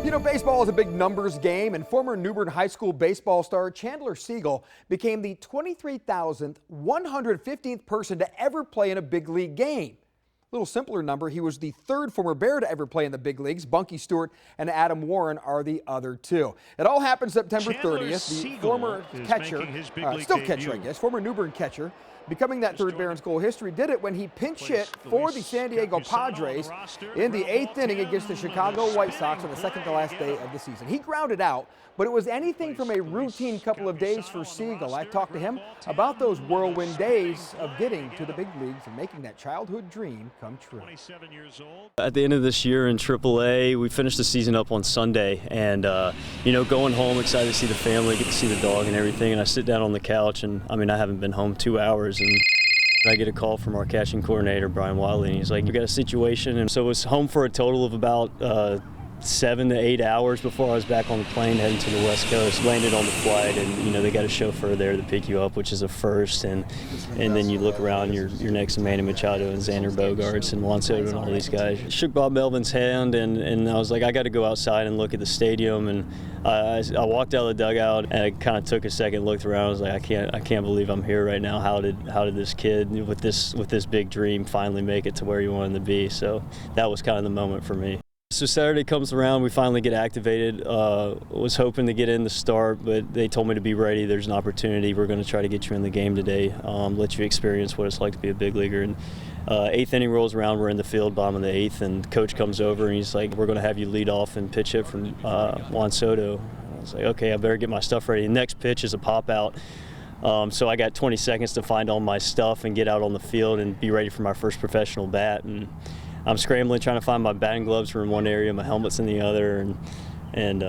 You know, baseball is a big numbers game, and former New Bern High School baseball star Chandler Seagle became the 23,115th person to ever play in a big league game. A little simpler number, he was the third former Bear to ever play in the big leagues. Bunky Stewart and Adam Warren are the other two. It all happened September 30th. The former catcher, still catcher, I guess, former New Bern catcher, becoming that third Bear in school history, did it when he pinch hit for the San Diego Padres in the 8th inning against the Chicago White Sox on the second to last day of the season. He grounded out, but it was anything from a routine couple of days for Seagle. I talked to him about those whirlwind days of getting to the big leagues and making that childhood dream come true. At the end of this year in AAA, we finished the season up on Sunday, and you know, going home, excited to see the family, get to see the dog and everything. And I sit down on the couch, and I mean, I haven't been home 2 hours. And I get a call from our catching coordinator, Brian Wiley, and he's like, "You got a situation." And so I was home for a total of about 7 to 8 hours before I was back on the plane heading to the West Coast. Landed on the flight, and you know, they got a chauffeur there to pick you up, which is a first. And then you look around, you're next to Manny Machado and Xander Bogaerts and Juan Soto and all these guys. Shook Bob Melvin's hand, and I was like, I got to go outside and look at the stadium. And I walked out of the dugout, and I kind of took a second, looked around. I was like, I can't believe I'm here right now. How did this kid with this big dream finally make it to where he wanted to be? So that was kind of the moment for me. So Saturday comes around, we finally get activated. Was hoping to get in the start, but they told me to be ready. There's an opportunity. We're going to try to get you in the game today, let you experience what it's like to be a big leaguer. And 8th inning rolls around, we're in the field, bottom of the 8th, and coach comes over and he's like, "We're going to have you lead off and pitch hit from Juan Soto." I was like, "Okay, I better get my stuff ready." The next pitch is a pop out. So I got 20 seconds to find all my stuff and get out on the field and be ready for my first professional bat. And I'm scrambling, trying to find my batting gloves were in one area, my helmet's in the other, and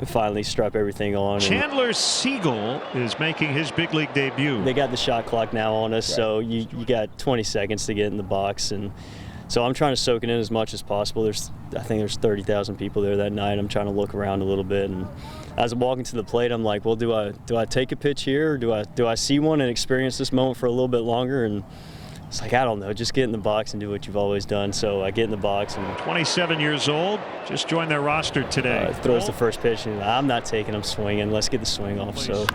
finally strap everything on. Chandler Seagle is making his big league debut. They got the shot clock now on us, so you got 20 seconds to get in the box, and so I'm trying to soak it in as much as possible. I think there's 30,000 people there that night. I'm trying to look around a little bit, and as I'm walking to the plate, I'm like, well, do I take a pitch here, or do I see one and experience this moment for a little bit longer? And it's like, I don't know, just get in the box and do what you've always done. So I get in the box. And 27 years old, just joined their roster today. Throws the first pitch, and I'm not taking, I'm swinging. Let's get the swing off. So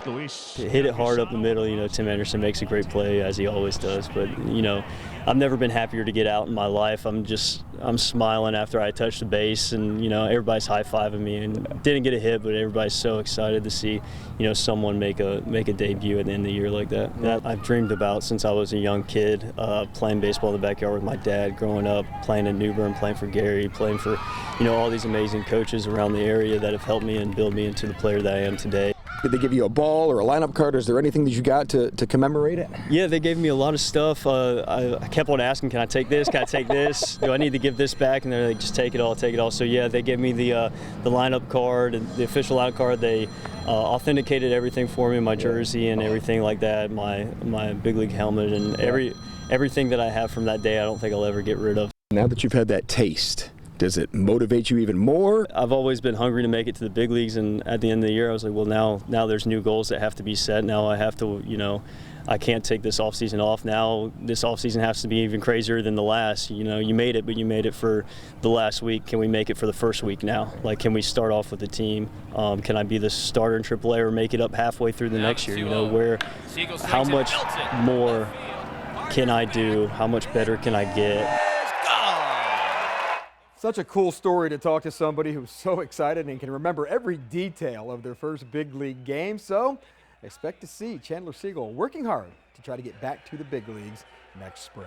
hit it hard up the middle. You know, Tim Anderson makes a great play, as he always does. But, you know, I've never been happier to get out in my life. I'm smiling after I touch the base, and, you know, everybody's high-fiving me. And didn't get a hit, but everybody's so excited to see, you know, someone make a debut at the end of the year like that. That I've dreamed about since I was a young kid. Playing baseball in the backyard with my dad, growing up, playing in New Bern, playing for Gary, playing for, you know, all these amazing coaches around the area that have helped me and build me into the player that I am today. Did they give you a ball or a lineup card? Is there anything that you got to commemorate it? Yeah, they gave me a lot of stuff. I kept on asking, can I take this? Can I take this? Do I need to give this back? And they're like, just take it all, take it all. So yeah, they gave me the lineup card, and the official lineup card. They authenticated everything for me, my jersey and everything like that, my big league helmet, and everything that I have from that day. I don't think I'll ever get rid of. Now that you've had that taste, does it motivate you even more? I've always been hungry to make it to the big leagues, and at the end of the year I was like, well, now there's new goals that have to be set. Now I have to, you know, I can't take this offseason off. Now this offseason has to be even crazier than the last. You know, you made it, but you made it for the last week. Can we make it for the first week now? Like, can we start off with the team? Can I be the starter in AAA or make it up halfway through the next year? You know, how much more can I do? How much better can I get? Such a cool story to talk to somebody who's so excited and can remember every detail of their first big league game. So expect to see Chandler Seagle working hard to try to get back to the big leagues next spring.